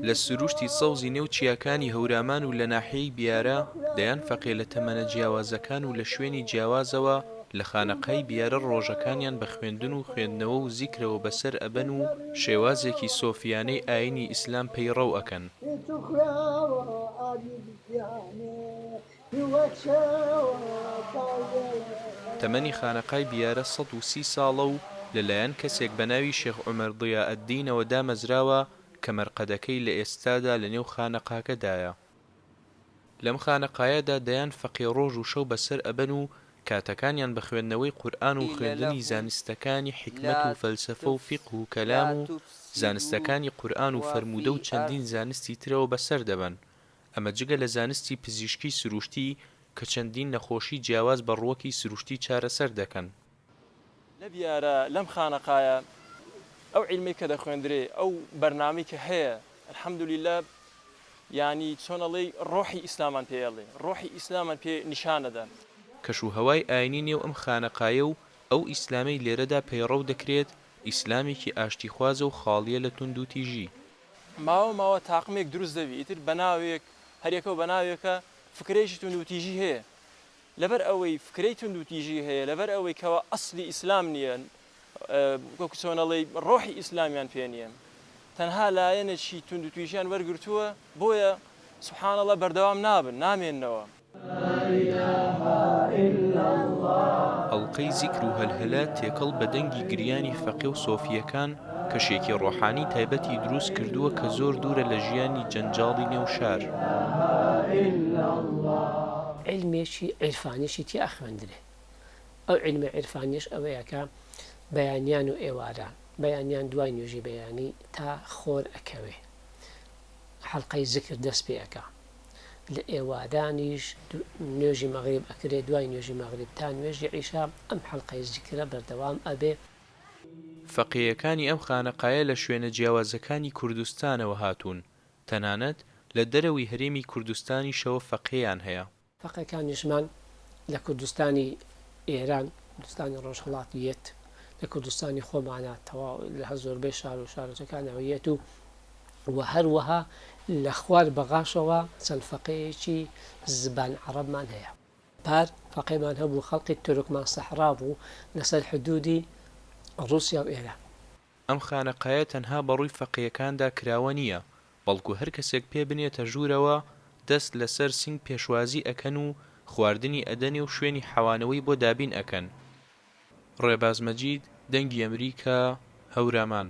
لە سروشتی سەوزی نێو چیاکانی هەورامان و لە ناحیەی بیارە دەیان فەقێ لە تەمەنە جیاوازەکان و لە شوێنی جیاوازەوە لە خانەقای بیارە ڕۆژەکانیان بە خوێندن و خوێندنەوە و زیکرەوە بەسەر ئەبەن و شێوازێکی سۆفیانەی ئاینی ئیسلام پەیڕەو ئەکەن. تەمەنی خانەقای بیارە 130 ساڵە و لەلایەن کەسێک بە ناوی شێخ عومەر ضیاءەددینەوە دامەزراوە کە مەرقەدەکەی لە ئێستادا لە نێو خانەقاکەدایە. لەم خانەقایەدا دەیان فەقێ ڕۆژ و شەو بەسەر ئەبەن و کاتەکانیان بە خوێندنەوەی قورئان و خوێندنی زانستەکانی حیکمەت و فەلسەفە و فیقه و کەلام و زانستەکانی قورئان و فەرموودە و چەندین زانستی ترەوە بەسەر دەبەن. ئەمە جگە لە زانستی پزیشکی سروشتی کە چەندین نەخۆشی جیاواز بە ڕووەکی سروشتی چارەسەر دەکەن. لە بیارە لەم خانەقایە ئەو عیلمی کە دەخوێندرێ ئەو بەرنامەی کە هەیە الحەمدولیللا یعنی چۆنەڵێ ڕۆحی ئیسلامان پێڵێ ڕۆحی ئیسلامان پێ نیشانەدەن. کەشوهەوای ئاینی نێو ئەم خانەقایە و ئەو ئیسلامی لێرەدا پەیڕەو دەکرێت، ئیسلامێکی ئاشتیخوازە و خاڵیە لە توند و تیژی. ماوە تاقمێک دروست دەبی ئیتر بەناوێک هەرێکەوە بەناوێکە فکرێکی تون و تیژی هەیە. لەبەر ئەوەی فکرەی تون و تیژی هەیە، لەبەر ئەوەی کەەوە ئەسلی ئیسلام نییە، وەکو چۆنەڵێ ڕۆحی ئیسلامیان پێ نییە، تەنها لایەنێکی تون و تویژیان وەرگرتووە، بۆیە سوبحانەڵڵا بەردەوام نابن نامێننەوە. ئەڵقەی زیکر و هەلهەلە تێکەڵ بە دەنگی گریانی فەقێ و سۆفیەکان کەشێکی ڕۆحانی تایبەتی دروست کردووە کە زۆر دوورە لە ژیانی جەنجاڵی نێو شار. علمێکی عیرفانیشی تیا خوێندرێ. ئەو علمە عیرفانیش ئەوەیەکە بەیانیان و ئێواران بەیانیان دوای نوێژی بەیانی تا خۆر ئەکەوێ، حەڵقەی زیکر دەست پێەکە، لە ئێوارانیش نوێژی مەغریب ئەکرێ، دوای نوێژی مەغریب تا نوێژی عیشا ئەم حەڵقەی زیکرە بەردەوام ئەبێ. فەقێیەکانی ئەم خانەقایە لە شوێنە جیاوازەکانی کوردستانەوە هاتوون، تەنانەت لە دەرەوەی هەرێمی کوردستانیشەوە فەقێیان هەیە. فەقێکانیشمان لە کوردستانی ئێران، کوردستانی ڕۆژهەڵاتیەت، لە کوردستانی خۆمانە تەواو لە زۆربەی شار و شارەکانەوەیەت و هەروەها لە خوار بەغاشەوە چەند فەقەیەکی زبان عەرەبمان هەیە. پار فەقێمان هەبوو خەڵقی تورکمان سەحرا بوو لەسەر حدودی ڕووسیا و ئێران. ئەم خانەقایە تەنها بەڕووی فەقێیەکاندا کراوە نییە، بەڵکو هەر کەسێک پێ بنێتە ژوورەوە دەست لەسەر سنگ پێشوازی ئەکەن و خواردنی ئەدەنێ و شوێنی حەوانەوەی بۆ دابین ئەکەن. ڕێباز مەجید، دەنگی ئەمریکا، هەورامان.